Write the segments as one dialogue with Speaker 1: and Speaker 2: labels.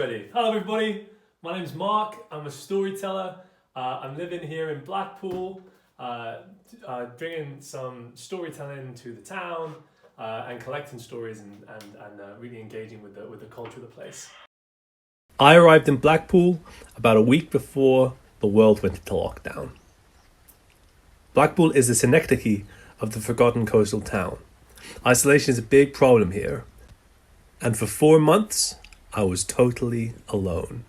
Speaker 1: Ready. Hello everybody, my name's Mark, I'm a storyteller. I'm living here in Blackpool, bringing some storytelling to the town and collecting stories and really engaging with the culture of the place. I arrived in Blackpool about a week before the world went into lockdown. Blackpool is the synecdoche of the forgotten coastal town. Isolation is a big problem here, and for 4 months I was totally alone.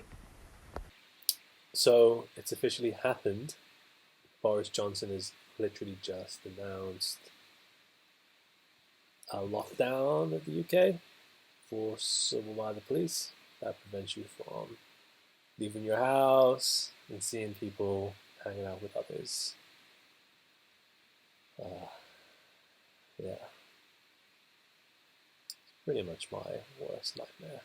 Speaker 1: So it's officially happened. Boris Johnson has literally just announced a lockdown of the UK, forcible by the police, that prevents you from leaving your house and seeing people, hanging out with others. Yeah. It's pretty much my worst nightmare.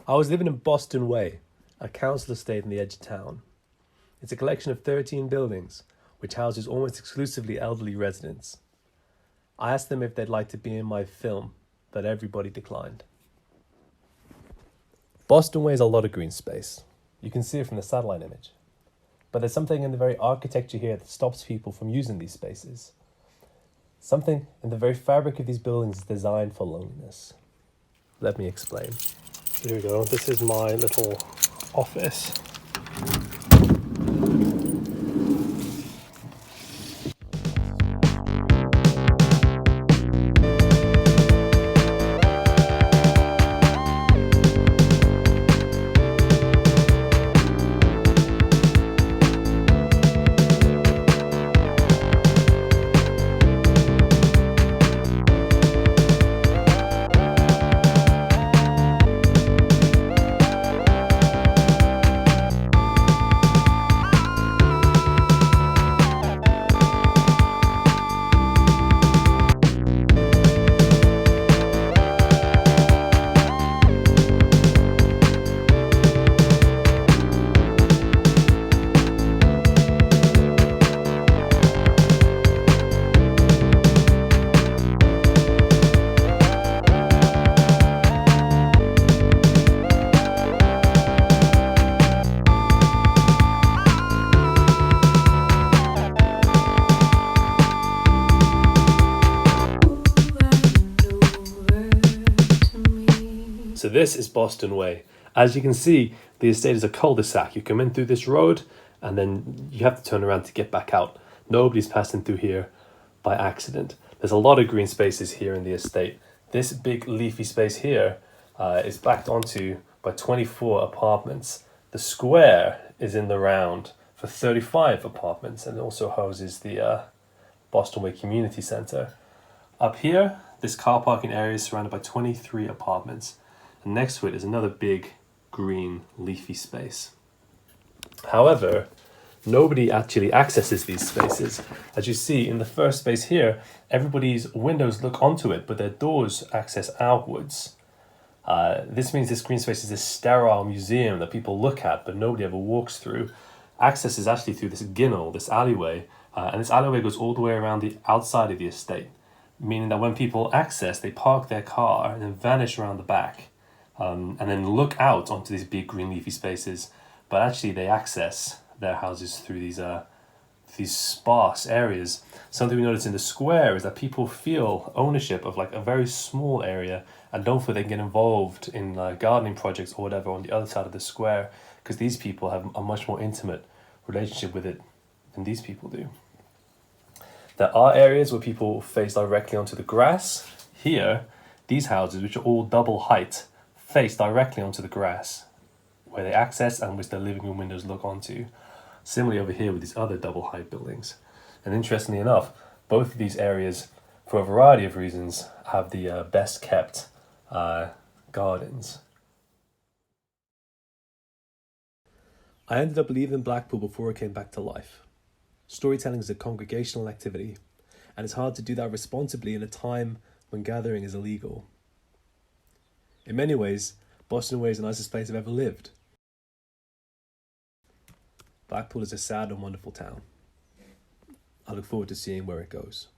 Speaker 1: I was living in Boston Way, a council estate on the edge of town. It's a collection of 13 buildings, which houses almost exclusively elderly residents. I asked them if they'd like to be in my film, but everybody declined. Boston Way is a lot of green space. You can see it from the satellite image. But there's something in the very architecture here that stops people from using these spaces. Something in the very fabric of these buildings is designed for loneliness. Let me explain. Here we go, this is my little office. So this is Boston Way. As you can see, the estate is a cul-de-sac. You come in through this road and then you have to turn around to get back out. Nobody's passing through here by accident. There's a lot of green spaces here in the estate. This big leafy space here is backed onto by 24 apartments. The square is in the round for 35 apartments and also houses the Boston Way Community Centre. Up here, this car parking area is surrounded by 23 apartments. And next to it is another big green leafy space. However, nobody actually accesses these spaces. As you see in the first space here, everybody's windows look onto it, but their doors access outwards. This means this green space is a sterile museum that people look at, but nobody ever walks through. Access is actually through this ginnel, this alleyway, and this alleyway goes all the way around the outside of the estate, meaning that when people access, they park their car and then vanish around the back. And then look out onto these big green leafy spaces, but actually they access their houses through these sparse areas. Something we notice in the square is that people feel ownership of like a very small area and don't feel they can get involved in gardening projects or whatever on the other side of the square, because these people have a much more intimate relationship with it than these people do. There are areas where people face directly onto the grass. Here, these houses, which are all double height, face directly onto the grass, where they access and which their living room windows look onto. Similarly over here with these other double height buildings. And interestingly enough, both of these areas, for a variety of reasons, have the best kept gardens. I ended up leaving Blackpool before I came back to life. Storytelling is a congregational activity, and it's hard to do that responsibly in a time when gathering is illegal. In many ways, Boston Way is the nicest place I've ever lived. Blackpool is a sad and wonderful town. I look forward to seeing where it goes.